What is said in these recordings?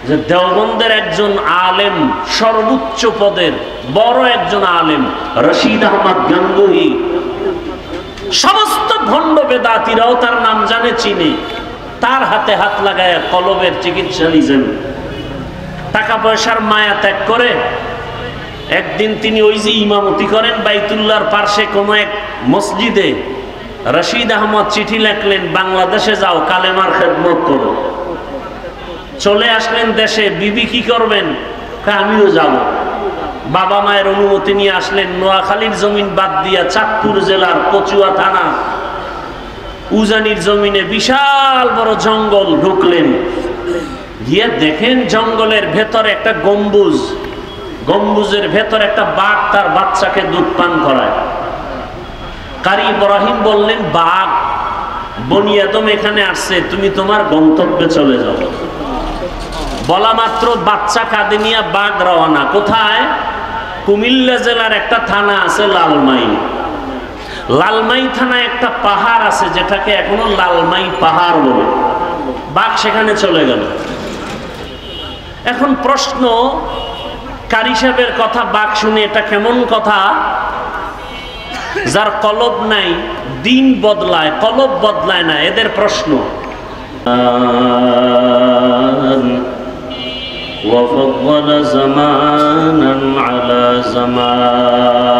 যে দেওবন্দের একজন আলেম, সর্বোচ্চ পদের বড় একজন আলেম রশিদ আহমদ গাঙ্গুহি, সমস্ত ভণ্ড বেদাতিরাও তার নাম জানে, চিনে। তার হাতে হাত লাগায় কলবের চিকিৎসা নিয়েছেন। টাকা পয়সার মায়া ত্যাগ করে একদিন তিনি ওই যে ইমামতি করেন বাইতুল্লাহর পার্শ্বে কোনো এক মসজিদে, রশিদ আহমদ চিঠি লেখলেন, বাংলাদেশে যাও, কালেমার খেদমত করো। চলে আসলেন দেশে। বিবি কি করবেন? আমিও যাব। বাবা মায়ের অনুমতি নিয়ে আসলেন। নোয়াখালীর জমিন বাদ দিয়া চাঁদপুর জেলার কচুয়া থানা উজানির জমিনে বিশাল বড় জঙ্গল ঢুকলেন। গিয়ে দেখেন জঙ্গলের ভেতরে একটা গম্বুজ, গম্বুজের ভেতর একটা বাঘ তার বাচ্চাকে দুধ পান করায়। কারি ইব্রাহিম বললেন, বাঘ, বনি আদম এখানে আসছে, তুমি তোমার গন্তব্যে চলে যাও। বলা মাত্র বাচ্চা কাঁধে নিয়ে বাঘ রওনা। কোথায়? কুমিল্লা জেলার একটা থানা আছে লালমাই। লালমাই থানায় একটা পাহাড় আছে যেটাকে এখনো লালমাই পাহাড় বলে। বাঘ সেখানে চলে গেল। এখন প্রশ্ন, কারি সাহেবের কথা বাঘ শুনে এটা কেমন কথা? যার কলব নাই, দিন বদলায়, কলব বদলায় না, এদের প্রশ্ন। وفضل زمانا على زمان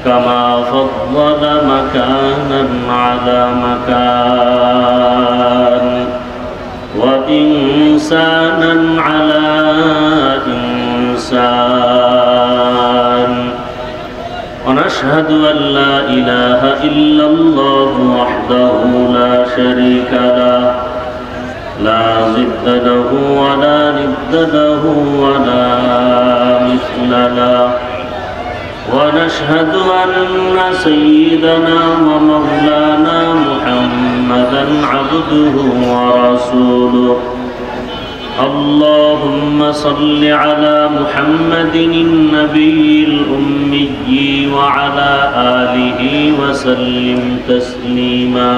كما فضل مكانا على مكان وإنسانا على إنسان ونشهد أن لا إله إلا الله وحده لا شريك له لا ضد له ولا ند له ولا مثل له ونشهد أن سيدنا ومولانا محمدا عبده ورسوله اللهم صل على محمد النبي الأمي وعلى آله وسلم تسليما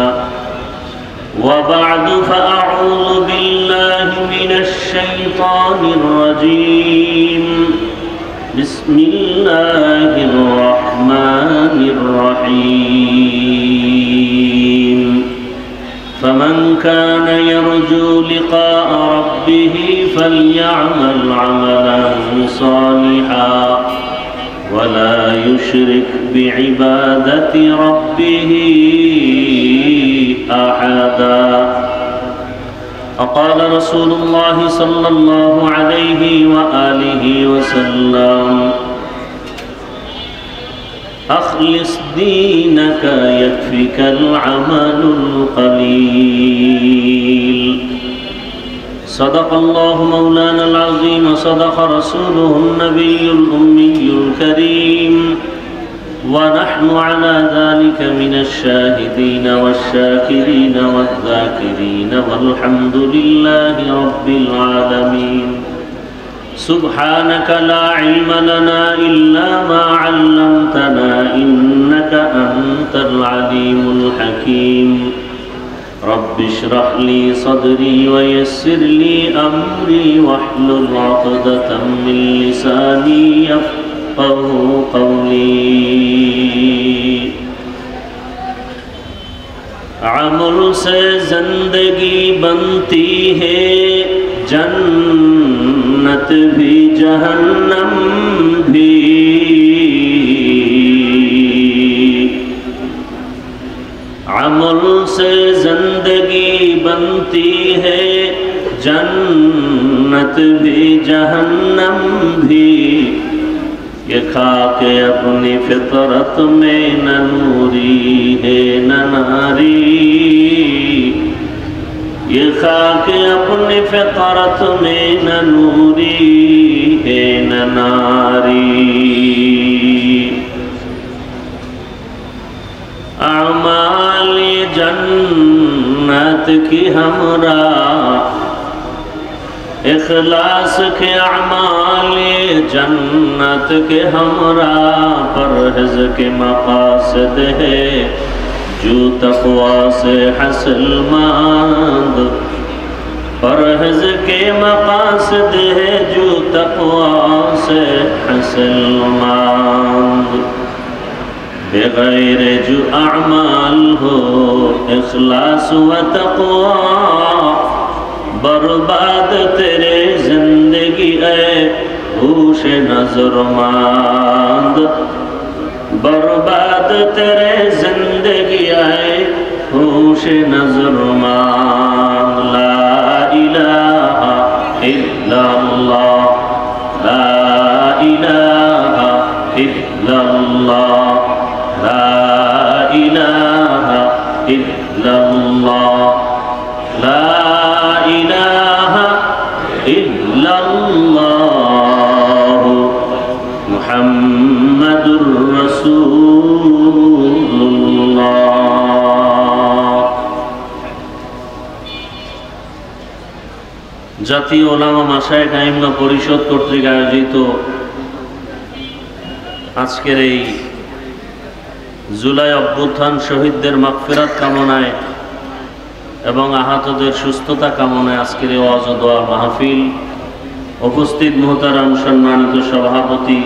وبعد فأعوذ بالله من الشيطان الرجيم بسم الله الرحمن الرحيم فمن كان يرجو لقاء ربه فليعمل عملا صالحا ولا يشرك بعبادة ربه أحدا وقال رسول الله صلى الله عليه وآله وسلم أخلص دينك يكفك العمل القليل صدق الله مولانا العظيم وصدق رسوله النبي الأمي الكريم ونحن على ذلك من الشاهدين والشاكرين والذاكرين والحمد لله رب العالمين سبحانك لا علم لنا إلا ما علمتنا إنك أنت العليم الحكيم رب اشرح لي صدري ويسر لي أمري واحلل عقدة من لساني يفقهوا قولي عمل سے زندگی بنتی ہے جنت بھی جہنم بھی عمل سے زندگی بنتی ہے جنت بھی جہنم بھی یہ خاک اپنی فطرت میں نہ نوری ہے نہ ناری یہ خاک اپنی فطرت میں نہ نوری ہے نہ ناری اعمال جنت کی ہمراہ اخلاص کے اعمال جنت کے ہمراہ پرہیز کے مقاصد ہے جو تقوی سے حاصل ماند پرہیز महज के मकासद है जो तक़वा से हसलमंद बेगैर जो अमाल हो इखलास व तक़वा बर्बाद तेरे जिंदगी ऐ होश नज़रमंद बर्बाद तेरे जिंदगी आए होश नज़रमंद ला इलाहा इल्लल्लाह ला इलाहा इल्लल्लाह ला इलाहा इल्लल्लाह ला इलाहा इल्लल्लाह मुहम्मदुर रसूलुल्लाह। জাতীয় ওলামা মাশায়েখ আইম্মা পরিষদ কর্তৃক আয়োজিত আজকের এই জুলাই অভ্যুত্থান শহীদদের মাগফিরাত কামনায় এবং আহতদের সুস্থতা কামনায় আজকের এই ওয়াজ ও দোয়া মাহফিল উপস্থিত মুহতারাম সম্মানিত সভাপতি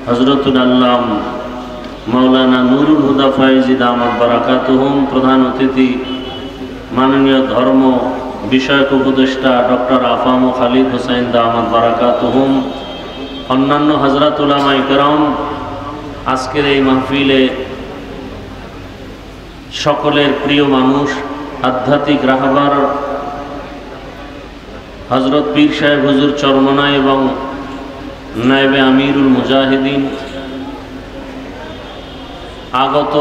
হযরতুল আল্লাম মাওলানা নুরুল হুদা ফায়েজি দামাত বারাকাতুহুম, প্রধান অতিথি মাননীয় ধর্ম বিষয়ক উপদেষ্টা ডক্টর আফাম খালিদ হোসেন দামাত বারাকাতুহুম, অন্যান্য হযরত উলামায়ে কেরাম, আজকের এই মাহফিলে সকলের প্রিয় মানুষ আধ্যাত্মিক রাহবার হযরত পীর সাহেব হুজুর চরমনাই এবং নায়েবে আমিরুল মুজাহিদিন, আগত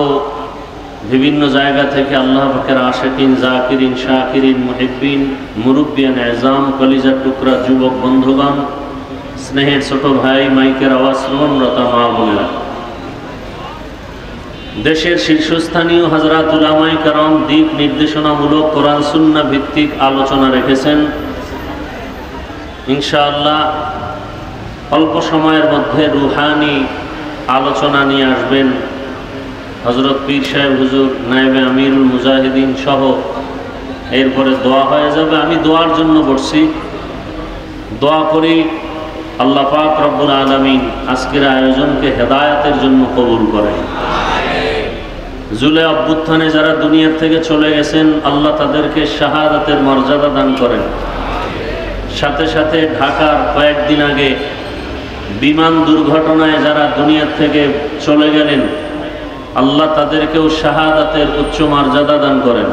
বিভিন্ন জায়গা থেকে আল্লাহ পাকের আশিকিন, জাকিরিন, শাকিরিন, মুহিব্বিন, মুরব্বিয়ান এজাম, কলিজার টুকরা যুবক বন্ধুগণ, স্নেহের ছোট ভাই, মাইকের আওয়াজ শ্রবণরত মা বোনেরা, দেশের শীর্ষস্থানীয় হযরত উলামায়ে কেরাম দিক নির্দেশনামূলক কোরআন সুন্নাহ ভিত্তিক আলোচনা রেখেছেন। ইনশাআল্লাহ অল্প সময়ের মধ্যে রুহানি আলোচনা নিয়ে আসবেন হযরত পীর সাহেব হুজুর, নায়েবে আমিরুল মুজাহিদিন সহ। এরপরে দোয়া হয়ে যাবে। আমি দোয়ার জন্য বসছি, দোয়া করি আল্লাহ পাক রব্বুল আলামিন আজকের আয়োজনকে হেদায়েতের জন্য কবুল করেন। জুলাই অভ্যুত্থানে যারা দুনিয়ার থেকে চলে গেছেন আল্লাহ তাদেরকে শাহাদাতের মর্যাদা দান করেন। সাথে সাথে ঢাকার কয়েকদিন আগে বিমান দুর্ঘটনায় যারা দুনিয়ার থেকে চলে গেলেন আল্লাহ তাদেরকেও শাহাদাতের উচ্চ মর্যাদা দান করেন।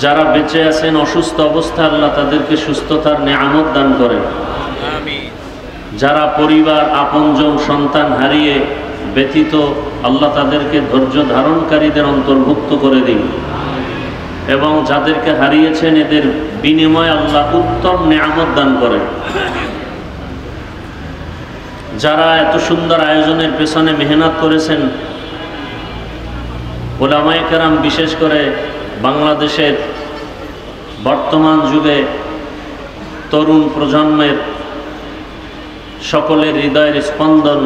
যারা বেঁচে আছেন অসুস্থ অবস্থায় আল্লাহ তাদেরকে সুস্থতার নেয়ামত দান করেন। যারা পরিবার, আপনজন, সন্তান হারিয়ে ব্যতীত আল্লাহ তাদেরকে ধৈর্য ধারণকারীদের অন্তর্ভুক্ত করে দিন এবং যাদেরকে হারিয়েছেন এদের বিনিময়ে আল্লাহ উত্তম নেয়ামত দান করেন। যারা এত সুন্দর আয়োজনের পেছনে মেহনত করেছেন, উলামায়ে কেরাম, বিশেষ করে বাংলাদেশের বর্তমান যুগে তরুণ প্রজন্মের সকলের হৃদয়ের স্পন্দন,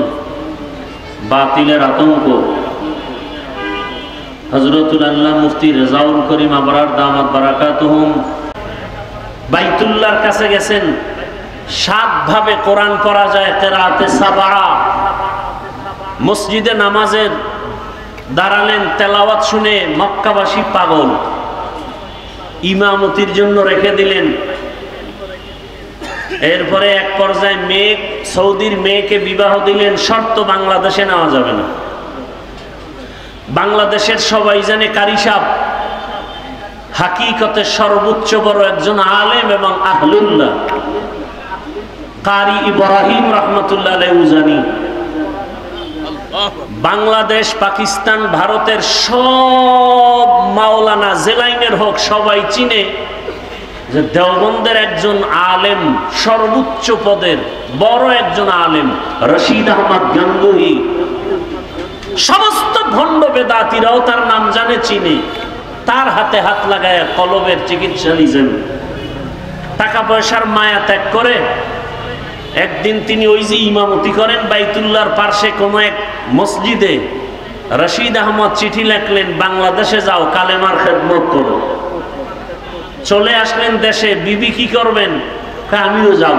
বাতিলের আতঙ্ক, হযরতুল আল্লাহ মুফতি রেজাউল করিম আবরার দামাত বারাকাতুহুম বাইতুল্লাহর কাছে গেছেন। 7 ভাবে কোরআন পড়া যায়, কিরাআতে সাবা। মসজিদে নামাজের দাঁড়ালেন, তেলাওয়াত শুনে মক্কাবাসী পাগল, ইমামতির জন্য রেখে দিলেন। এরপরে এক পর্যায়ে মেয়ে, সৌদির মেয়েকে বিবাহ দিলেন, শর্ত বাংলাদেশে নেওয়া যাবে না। বাংলাদেশের সবাই জানে কারি সাহেব হাকিকতে সর্বোচ্চ বড় একজন আলেম এবং আহলুল্লাহ, কারি ইব্রাহিম রাহমাতুল্লাহ আলাইহি জানি। বাংলাদেশ, পাকিস্তান, ভারতের সব মাওলানা জেলাইনের হোক সবাই চিনে যে দেওবন্দের একজন আলেম, সর্বোচ্চ পদের বড় একজন আলেম রশিদ আহমদ গাঙ্গুহি। সমস্ত ভণ্ড বেদাতীরাও তার নাম জানে, চিনে। তার হাতে হাত লাগায় কলবের চিকিৎসা নিয়েছেন। টাকা পয়সার মায়া ত্যাগ করে একদিন তিনি ওই যে ইমামতি করেন বাইতুল্লাহর পার্শ্বে কোন এক মসজিদে, রশিদ আহমদ চিঠি লেখলেন, বাংলাদেশে যাও, কালেমার খেদমত করো। চলে আসলেন দেশে, বিবি কি করবেন? আমিও যাব।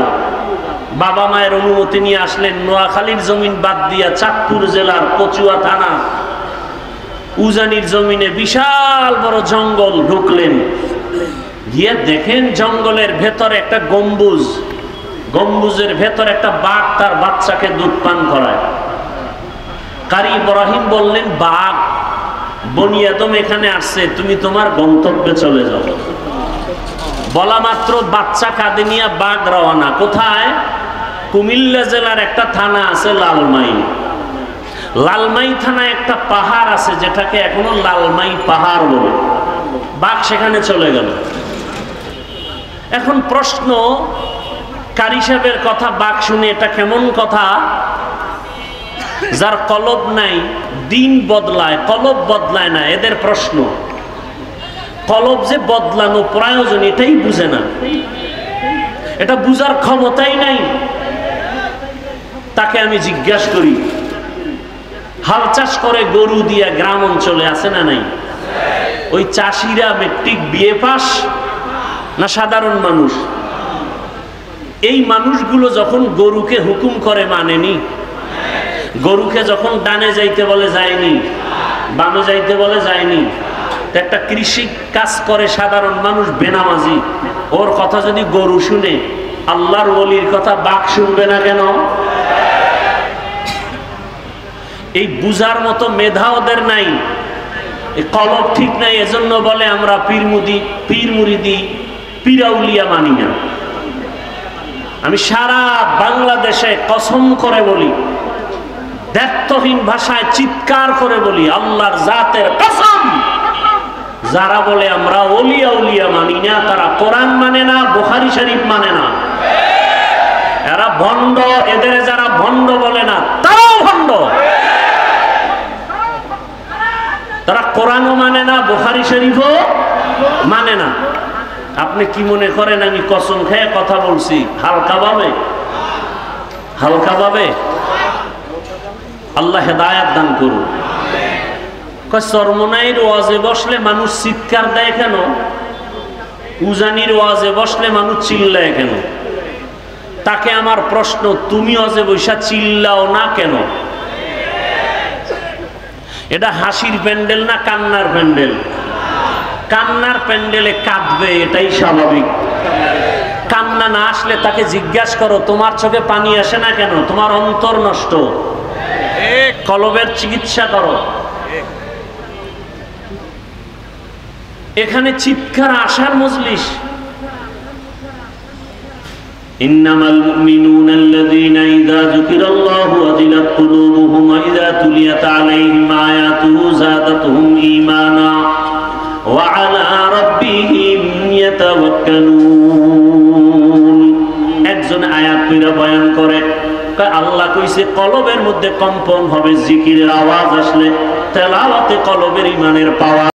বাবা মায়ের অনুমতি নিয়ে আসলেন। নোয়াখালীর জমিন বাদ দিয়া চাঁদপুর জেলার কচুয়া থানা উজানির জমিনে বিশাল বড় জঙ্গল ঢুকলেন। গিয়ে দেখেন জঙ্গলের ভেতরে একটা গম্বুজ, গম্বুজের ভেতর একটা বাঘ তার বাচ্চাকে দুধ পান করায়। কারি ইব্রাহিম বললেন, বাঘ, বনি আদম এখানে আসছে, তুমি তোমার গন্তব্যে চলে যাও। বলা মাত্র বাচ্চা কাঁধে নিয়ে বাঘ রওনা। কোথায়? কুমিল্লা জেলার একটা থানা আছে লালমাই। লালমাই থানায় একটা পাহাড় আছে যেটাকে এখনো লালমাই পাহাড় বলে। বাঘ সেখানে চলে গেল। এখন প্রশ্ন, কারি সাহেবের কথা বাঘ শুনে এটা কেমন কথা? যার কলব নাই, দিন বদলায়, কলব বদলায় না। এদের প্রশ্ন, কলব যে বদলানো প্রয়োজন এটাই বুঝে না, এটা বুঝার ক্ষমতাই নাই। তাকে আমি জিজ্ঞাসা করি, হাল চাষ করে গরু দিয়া গ্রাম অঞ্চলে আছে না নাই? ওই চাষিরা মেট্রিক বিএ পাস না সাধারণ মানুষ? এই মানুষগুলো যখন গরুকে হুকুম করে মানেনি? গরুকে যখন ডানে যাইতে বলে যায়নি, বামে যাইতে বলে যায়নি। একটা কৃষি কাজ করে সাধারণ মানুষ বেনামাজি, ওর কথা যদি গরু শুনে, আল্লাহর ওলির কথা বাঘ শুনবে না কেন? এই বুঝার মতো মেধা ওদের নাই, এই কলব ঠিক নাই। এজন্য বলে আমরা পীর মুরিদি পীরাউলিয়া মানি না। আমি সারা বাংলাদেশে কসম করে বলি, দ্ব্যর্থহীন ভাষায় চিৎকার করে বলি, আল্লাহর জাতের কসম, যারা বলে আমরা ওলিয়া উলিয়া মানি না, তারা কোরআন মানে না, বুখারী শরীফ মানে না, এরা ভণ্ড। এদের যারা ভণ্ড বলে না তারাও ভণ্ড। তারা কোরআনও মানে না, বুখারী শরীফও মানে না। আপনি কি মনে করেন আমি কসম খেয়ে কথা বলছি হালকা ভাবে? হালকা ভাবে? আল্লাহ হেদায়েত দান করুন। চরমনাইর ওয়াজে বসলে মানুষ চিৎকার দেয় কেন? উজানির ওয়াজে বসলে মানুষ চিল্লায় কেন? তাকে আমার প্রশ্ন, তুমি ওয়াজে বৈশা চিল্লাও না কেন? এটা হাসির প্যান্ডেল না কান্নার প্যান্ডেল? কান্নার প্যান্ডেলে কাঁদবে, এটাই স্বাভাবিক। কান্না না আসলে তাকে জিজ্ঞাসা করো, তোমার চোখে পানি আসে না কেন? তোমার অন্তর নষ্ট, কলবের চিকিৎসা করো। এখানে চিৎকার আসার মজলিস। ইন্নামাল মুমিনুনা আল্লাযীনা ইযা যুকিরাল্লাহু ওয়াজিলাত কুলুবুহুম ওয়া ইযা তুলিয়াত আলাইহিম আয়াতুহু যাদাতুহুম ঈমানা ওয়া আলা রাব্বিহিম ইয়াতাওয়াক্কালুন। একজন আয়াত পড়া বয়ান করে, আল্লাহ কইছে কলবের মধ্যে কম্পন হবে জিকিরের আওয়াজ আসলে, তেলাওয়াতে কলবের ঈমানের পাওয়ার